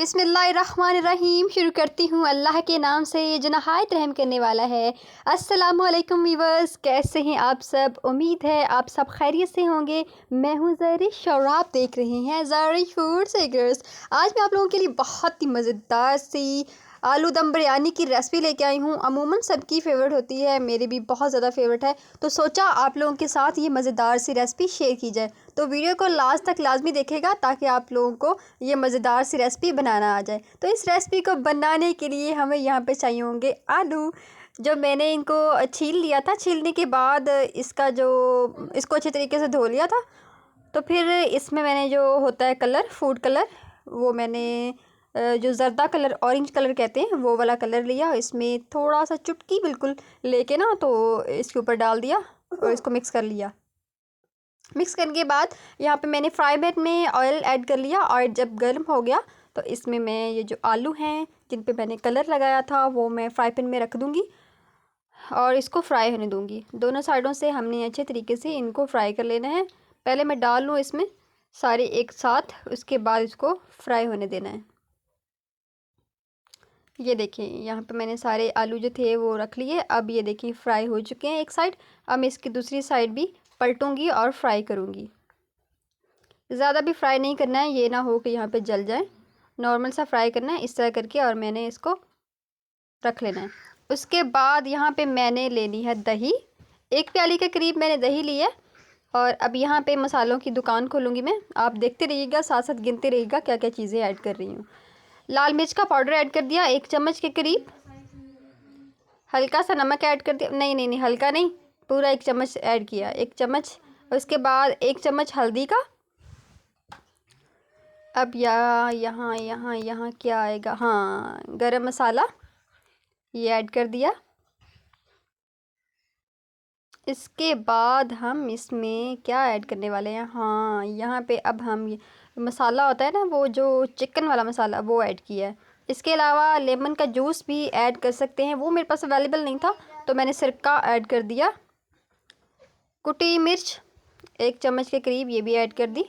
बिस्मिल्लाहिर्रहमानिर्रहीम। शुरू करती हूँ अल्लाह के नाम से जो नहायत रहम करने वाला है। अस्सलामु अलैकुम वीवर्स, कैसे हैं आप सब? उम्मीद है आप सब खैरियत से होंगे। मैं हूँ ज़रिश और आप देख रहे हैं ज़रिश फूड सीकर्स। आज मैं आप लोगों के लिए बहुत ही मज़ेदार सी आलू दम बिरयानी की रेसिपी लेके आई हूँ। अमूमन सबकी फ़ेवरेट होती है, मेरी भी बहुत ज़्यादा फ़ेवरेट है, तो सोचा आप लोगों के साथ ये मज़ेदार सी रेसिपी शेयर की जाए। तो वीडियो को लास्ट तक लाजमी देखेगा ताकि आप लोगों को ये मज़ेदार सी रेसिपी बनाना आ जाए। तो इस रेसिपी को बनाने के लिए हमें यहाँ पे चाहिए होंगे आलू, जो मैंने इनको छील लिया था। छीलने के बाद इसको अच्छे तरीके से धो लिया था। तो फिर इसमें मैंने जो होता है कलर, फूड कलर, वो मैंने जो जर्दा कलर, ऑरेंज कलर कहते हैं, वो वाला कलर लिया। इसमें थोड़ा सा चुटकी बिल्कुल लेके ना, तो इसके ऊपर डाल दिया और इसको मिक्स कर लिया। मिक्स करने के बाद यहाँ पे मैंने फ्राई पैन में ऑयल ऐड कर लिया। ऑयल जब गर्म हो गया तो इसमें मैं ये जो आलू हैं जिन पे मैंने कलर लगाया था वो मैं फ्राई पैन में रख दूँगी और इसको फ्राई होने दूँगी। दोनों साइडों से हमने अच्छे तरीके से इनको फ्राई कर लेना है। पहले मैं डाल लूँ इसमें सारे एक साथ, उसके बाद इसको फ्राई होने देना है। ये देखिए यहाँ पे मैंने सारे आलू जो थे वो रख लिए। अब ये देखिए फ्राई हो चुके हैं एक साइड। अब मैं इसकी दूसरी साइड भी पलटूँगी और फ्राई करूँगी। ज़्यादा भी फ्राई नहीं करना है, ये ना हो कि यहाँ पे जल जाए। नॉर्मल सा फ्राई करना है इस तरह करके, और मैंने इसको रख लेना है। उसके बाद यहाँ पे मैंने लेनी है दही। 1 प्याली के करीब मैंने दही ली है। और अब यहाँ पे मसालों की दुकान खोलूँगी मैं। आप देखते रहिएगा, साथ साथ गिनते रहिएगा क्या क्या चीज़ें ऐड कर रही हूँ। लाल मिर्च का पाउडर ऐड कर दिया 1 चम्मच के करीब। हल्का सा नमक ऐड कर दिया, नहीं हल्का नहीं, पूरा 1 चम्मच ऐड किया, 1 चम्मच। उसके बाद 1 चम्मच हल्दी का। अब यहाँ क्या आएगा, हाँ, गरम मसाला, ये ऐड कर दिया। इसके बाद हम इसमें क्या ऐड करने वाले हैं, हाँ, यहाँ पे अब हम ये मसाला होता है ना, वो जो चिकन वाला मसाला, वो ऐड किया है। इसके अलावा लेमन का जूस भी ऐड कर सकते हैं, वो मेरे पास अवेलेबल नहीं था तो मैंने सिरका ऐड कर दिया। कुटी मिर्च 1 चम्मच के करीब, ये भी ऐड कर दी।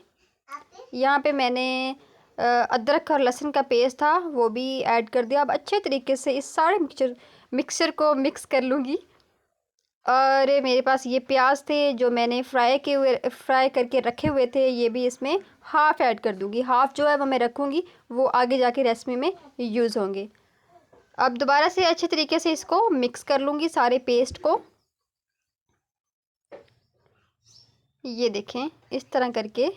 यहाँ पे मैंने अदरक और लहसुन का पेस्ट था वो भी ऐड कर दिया। अब अच्छे तरीके से इस सारे मिक्सचर को मिक्स कर लूँगी। और मेरे पास ये प्याज थे जो मैंने फ्राई करके रखे हुए थे, ये भी इसमें हाफ़ ऐड कर दूँगी। हाफ़ जो है वो मैं रखूँगी, वो आगे जाके रेसिपी में यूज़ होंगे। अब दोबारा से अच्छे तरीके से इसको मिक्स कर लूँगी सारे पेस्ट को। ये देखें इस तरह करके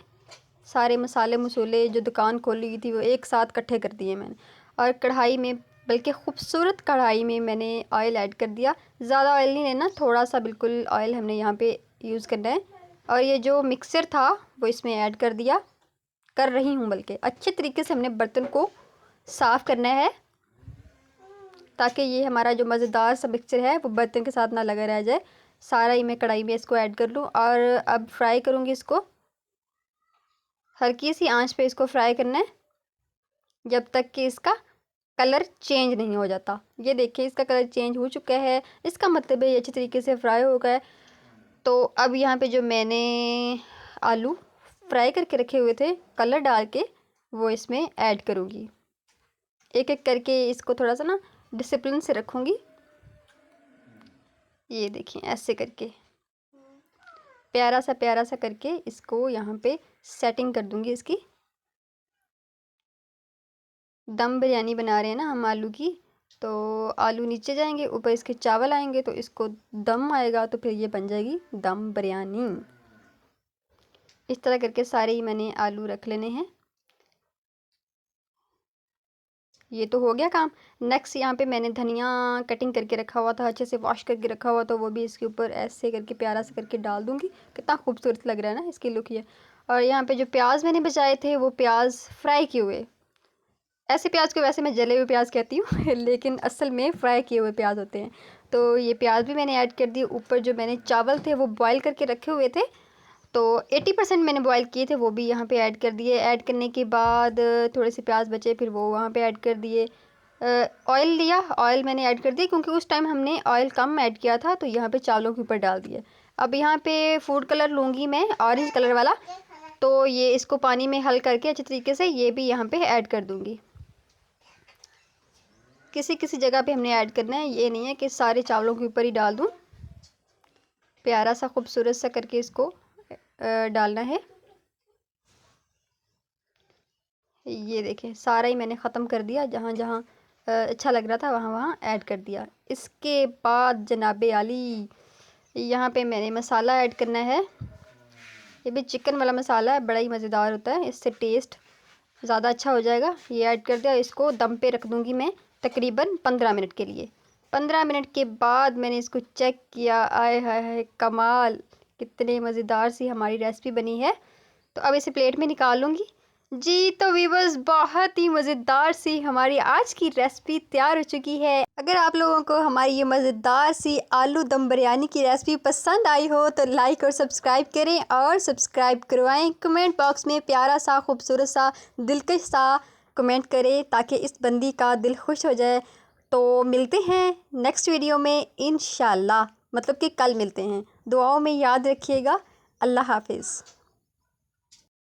सारे मसाले मसूले जो दुकान खोली थी वो एक साथ इकट्ठे कर दिए मैंने। और कढ़ाई में, बल्कि खूबसूरत कढ़ाई में, मैंने ऑयल ऐड कर दिया। ज़्यादा ऑयल नहीं लेना, थोड़ा सा बिल्कुल ऑयल हमने यहाँ पे यूज़ करना है। और ये जो मिक्सर था वो इसमें ऐड कर रही हूँ, बल्कि अच्छे तरीके से हमने बर्तन को साफ़ करना है ताकि ये हमारा जो मज़ेदार सा मिक्सचर है वो बर्तन के साथ ना लगा रह जाए। सारा ही मैं कढ़ाई में इसको ऐड कर लूँ और अब फ्राई करूँगी इसको। हल्की सी आंच पे इसको फ्राई करना है जब तक कि इसका कलर चेंज नहीं हो जाता। ये देखिए इसका कलर चेंज हो चुका है, इसका मतलब है ये अच्छे तरीके से फ्राई हो गया है। तो अब यहाँ पे जो मैंने आलू फ्राई करके रखे हुए थे कलर डाल के, वो इसमें ऐड करूँगी। एक एक करके इसको थोड़ा सा ना डिसिप्लिन से रखूँगी। ये देखिए ऐसे करके प्यारा सा करके इसको यहाँ पे सेटिंग कर दूँगी इसकी। दम बिरयानी बना रहे हैं ना हम आलू की, तो आलू नीचे जाएंगे, ऊपर इसके चावल आएंगे, तो इसको दम आएगा, तो फिर ये बन जाएगी दम बिरयानी। इस तरह करके सारे ही मैंने आलू रख लेने हैं। ये तो हो गया काम। नेक्स्ट यहाँ पे मैंने धनिया कटिंग करके रखा हुआ था, अच्छे से वॉश करके रखा हुआ, तो वो भी इसके ऊपर ऐसे करके प्यारा से करके डाल दूँगी। कितना खूबसूरत लग रहा है ना इसकी लुक ये। और यहाँ पे जो प्याज मैंने बचाए थे वो प्याज फ्राई किए हुए, ऐसे प्याज को वैसे मैं जले हुए प्याज कहती हूँ लेकिन असल में फ्राई किए हुए प्याज होते हैं। तो ये प्याज भी मैंने ऐड कर दिए। ऊपर जो मैंने चावल थे वो बॉईल करके रखे हुए थे, तो 80% मैंने बॉईल किए थे, वो भी यहाँ पे ऐड कर दिए। ऐड करने के बाद थोड़े से प्याज बचे, फिर वो वहाँ पे ऐड कर दिए। ऑयल लिया, ऑयल मैंने ऐड कर दिया क्योंकि उस टाइम हमने ऑयल कम ऐड किया था, तो यहाँ पे चावलों के ऊपर डाल दिए। अब यहाँ पे फूड कलर लूँगी मैं, ऑरेंज कलर वाला, तो ये इसको पानी में हल करके अच्छे तरीके से ये भी यहाँ पे ऐड कर दूँगी। किसी किसी जगह पे हमने ऐड करना है, ये नहीं है कि सारे चावलों के ऊपर ही डाल दूँ। प्यारा सा खूबसूरत सा करके इसको डालना है। ये देखें सारा ही मैंने ख़त्म कर दिया, जहाँ जहाँ अच्छा लग रहा था वहाँ वहाँ ऐड कर दिया। इसके बाद जनाबे आली यहाँ पे मैंने मसाला ऐड करना है। ये भी चिकन वाला मसाला है, बड़ा ही मज़ेदार होता है, इससे टेस्ट ज़्यादा अच्छा हो जाएगा। ये ऐड कर दिया, इसको दम पे रख दूँगी मैं तकरीबन 15 मिनट के लिए। 15 मिनट के बाद मैंने इसको चेक किया, आए हाय हाय कमाल, कितने मज़ेदार सी हमारी रेसिपी बनी है। तो अब इसे प्लेट में निकाल लूँगी जी। तो व्यूअर्स बहुत ही मज़ेदार सी हमारी आज की रेसिपी तैयार हो चुकी है। अगर आप लोगों को हमारी ये मज़ेदार सी आलू दम बिरयानी की रेसिपी पसंद आई हो तो लाइक और सब्सक्राइब करें और सब्सक्राइब करवाएं। कमेंट बॉक्स में प्यारा सा खूबसूरत सा दिलकश सा कमेंट करें ताकि इस बंदी का दिल खुश हो जाए। तो मिलते हैं नेक्स्ट वीडियो में इंशाल्लाह, मतलब कि कल मिलते हैं। दुआओं में याद रखिएगा। अल्लाह हाफिज़।